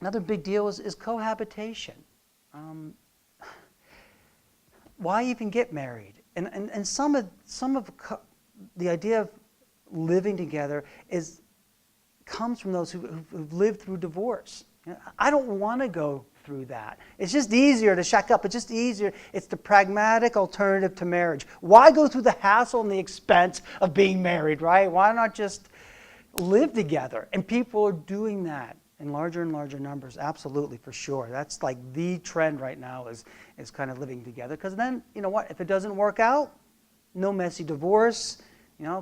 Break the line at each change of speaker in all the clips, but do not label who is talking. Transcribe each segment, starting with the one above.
Another big deal is cohabitation. Why even get married? And some of the idea of living together comes from those who've lived through divorce. I don't want to go through that. It's just easier to shack up. It's just easier. It's the pragmatic alternative to marriage. Why go through the hassle and the expense of being married, right? Why not just live together? And people are doing that in larger and larger numbers, absolutely, for sure. That's like the trend right now is kind of living together. Because then, you know what, if it doesn't work out, no messy divorce,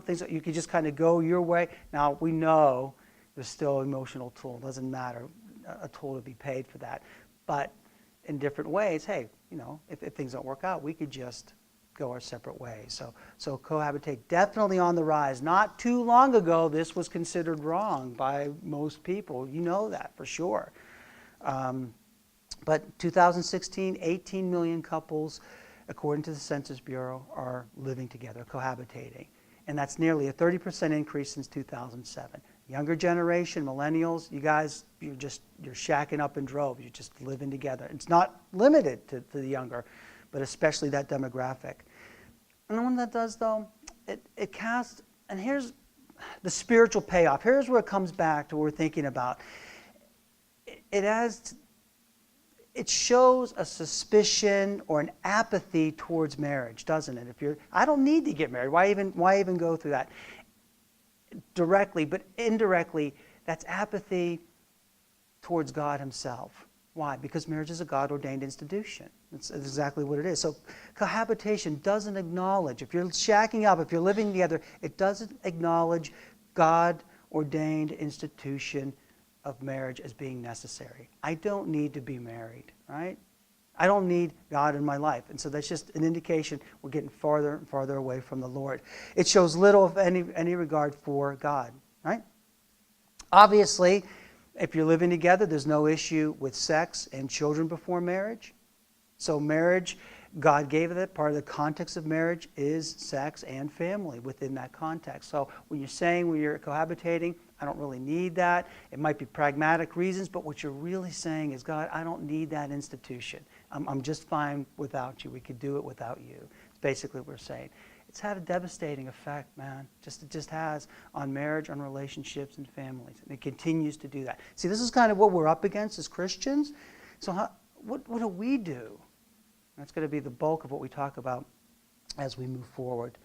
things that you can just kind of go your way. Now, we know there's still an emotional tool. It doesn't matter, a tool to be paid for that. But in different ways, hey, if things don't work out, we could just go our separate ways. So cohabitate, definitely on the rise. Not too long ago, this was considered wrong by most people. You know that for sure. But 2016, 18 million couples, according to the Census Bureau, are living together, cohabitating. And that's nearly a 30% increase since 2007. Younger generation, millennials, you guys, you're shacking up in droves. You're just living together. It's not limited to the younger, but especially that demographic. And the one that does, though, it casts, and here's the spiritual payoff. Here's where it comes back to what we're thinking about. It shows a suspicion or an apathy towards marriage, doesn't it? I don't need to get married. Why even go through that? Directly, but indirectly, that's apathy towards God himself. Why? Because marriage is a God-ordained institution. That's exactly what it is. So cohabitation doesn't acknowledge, if you're shacking up, if you're living together, it doesn't acknowledge God-ordained institution of marriage as being necessary. I don't need to be married, right? I don't need God in my life. And so that's just an indication we're getting farther and farther away from the Lord. It shows little, if any regard for God, right? Obviously, if you're living together, there's no issue with sex and children before marriage. So marriage, God gave it. Part of the context of marriage is sex and family within that context. So when you're cohabitating, I don't really need that. It might be pragmatic reasons, but what you're really saying is, God, I don't need that institution. I'm just fine without you. We could do it without you. It's basically what we're saying. It's had a devastating effect, man. It just has on marriage, on relationships, and families. And it continues to do that. See, this is kind of what we're up against as Christians. So what do we do? That's going to be the bulk of what we talk about as we move forward.